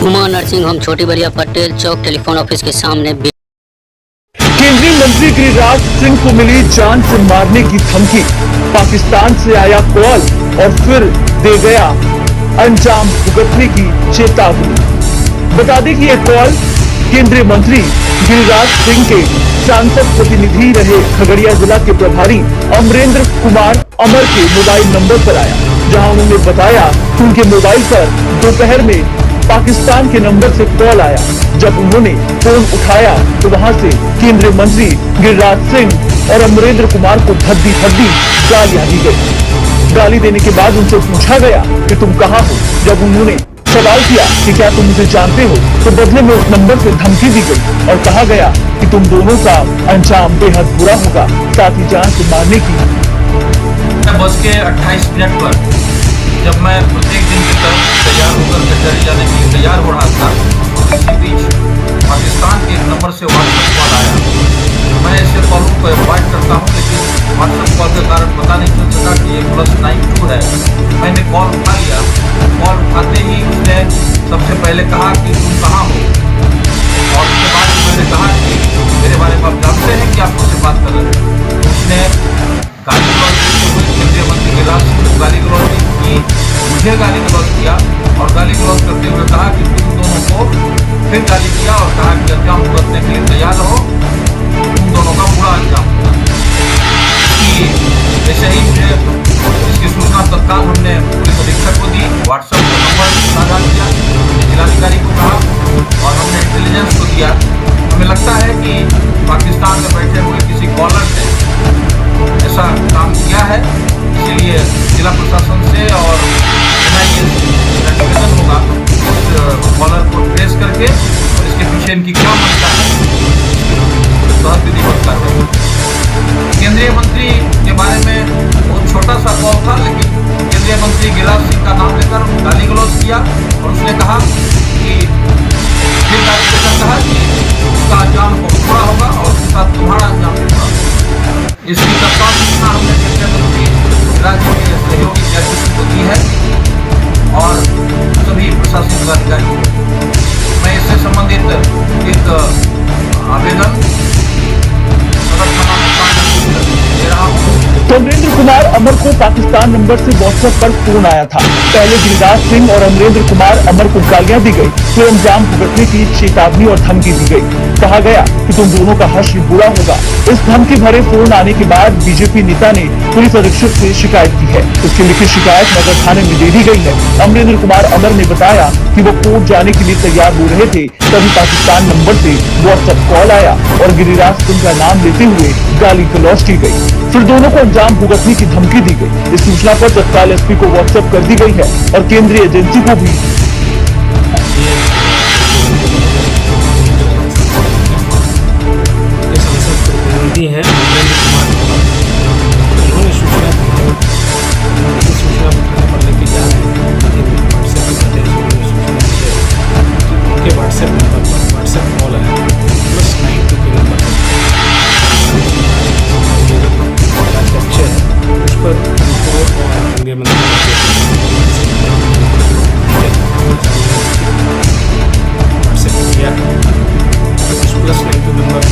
Uma nursing home छोटी बरिया पटेल चौक telephone office के सामने। केंद्रीय मंत्री गिरिराज सिंह को मिली जान से मारने की धमकी। पाकिस्तान से आया कॉल और फिर दे गया अंजाम भुगतने की चेतावनी। बता दें कि यह कॉल केंद्रीय मंत्री गिरिराज सिंह के सांसद प्रतिनिधि रहे खगड़िया जिला के प्रभारी अमरेंद्र कुमार अमर के मोबाइल नंबर पर आया, जहां उन्होंने बताया कि उनके मोबाइल पर दोपहर में पाकिस्तान के नंबर से कॉल आया। जब उन्होंने फोन उठाया तो वहां से केंद्रीय मंत्री गिरिराज सिंह और अमरेंद्र कुमार को भद्दी भद्दी गालियां दी गई। गाली देने के बाद उनसे पूछा गया कि तुम कहां हो। जब उन्होंने सवाल किया कि क्या तुम मुझे जानते हो, तो बदले में उस नंबर से धमकी दी गई और कहा गया कि तुम दोनों का अंजाम बेहद बुरा होगा, साथ ही जान से मारने की। बस के 28 मिनट पर जब मैं प्रत्येक दिन की तरफ तैयार होकर कचहरी जाने के लिए तैयार हो रहा था, इसी बीच पाकिस्तान के नंबर से व्हाट्सएप कॉल आया। मैं ऐसे कॉलों को अवॉइड करता हूं, लेकिन व्हाट्सएप कॉल के कारण पता नहीं चल सका कि ये +92 है। मैंने कॉल उठा लिया। कॉल उठाते ही उसने सबसे पहले कहा कि तुम कहाँ हो, और उसके बाद मैंने कहा कि मेरे बारे में आप जानते हैं कि आप मुझसे बात कर रहे हैं। तो उसने गाली गलौज देते हुए केंद्रीय मंत्री गिरिराज सिंह को गाली गलौज की, मुझे गाली गलौज किया और गाली गलौज करते हुए कहा कि तुम दोनों को फिर गाली दिया और कहा कि अंजाम भुगतने के लिए तैयार रहो, तुम दोनों का बुरा अंजाम होगा। ऐसे ही इसकी सूचना तत्काल हमने पुलिस अधीक्षक को दी, व्हाट्सएप का नंबर साझा किया, हमने जिलाधिकारी को कहा और हमने इंटेलिजेंस को दिया। हमें लगता है कि पाकिस्तान में बैठे हुए किसी कॉलर ने ऐसा काम किया है, इसीलिए जिला प्रशासन से और NIA से निवेदन होगा इस कॉलर को ट्रेस करके और इसके पीछे इनकी क्या मंशा है, तहत विधिवत कार्रवाई। केंद्रीय मंत्री के बारे में बहुत छोटा सा कॉल था, लेकिन केंद्रीय मंत्री गिरिराज सिंह का नाम लेकर गाली गलौज किया और उसने कहा कि फिर गाली देकर कहा कि उसका अंजाम बहुत बुरा होगा और उसके साथ तुम्हारा अंजाम भी बुरा होगा। इसकी तत्काल सूचना हमने केंद्रीय मंत्री गिरिराज सिंह के सहयोगी जयकिशन को दी है और सभी प्रशासनिक अधिकारियों को। मैं इससे संबंधित एक आवेदन अमरेंद्र कुमार अमर को पाकिस्तान नंबर से व्हाट्सएप पर फोन आया था। पहले गिरिराज सिंह और अमरेंद्र कुमार अमर को गालियां दी गई, फिर अंजाम भुगतने की चेतावनी और धमकी दी गई। कहा गया कि तुम दोनों का हश्र बुरा होगा। इस धमकी भरे फोन आने के बाद बीजेपी नेता ने पुलिस अधीक्षक से शिकायत की है। उसकी लिखित शिकायत नगर थाने में दे दी गई है। अमरेंद्र कुमार अमर ने बताया कि वो कोर्ट जाने के लिए तैयार हो रहे थे, तभी पाकिस्तान नंबर से व्हाट्सएप कॉल आया और गिरिराज सिंह का नाम लेते हुए गाली गलौज की गई। फिर दोनों को अंजाम भुगतने की धमकी दी गई। इस सूचना पर तत्काल SP को व्हाट्सएप कर दी गई है और केंद्रीय एजेंसी को भी। सांसद प्रतिनिधि है अमरेंद्र कुमार, उन्होंने सूचना दी है। सूचना उठाने पर लेके जा रहे हैं, लेकिन व्हाट्सएप के माध्यम से उन्होंने सूचना दी है कि उनके व्हाट्सएप नंबर पर व्हाट्सएप कॉल आया +92 के नंबर पर विषय है, उस पर उनको और केंद्रीय मंत्री व्हाट्सएप किया है। तो उस +92 नंबर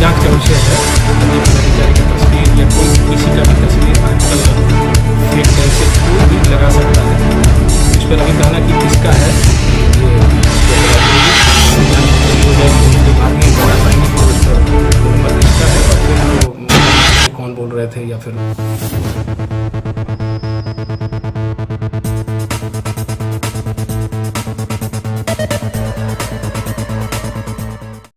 जांच का विषय है। अधिकारी का तस्वीर या कोई किसी का भी तस्वीर आजकल फेक से कोई भी लगा सकता है। इस पर अभी कहना कि किसका है ये हो जाएगी, उसके बाद में बता पाएंगे कि उस पर नंबर किसका है और फिर वो कौन बोल रहे थे या फिर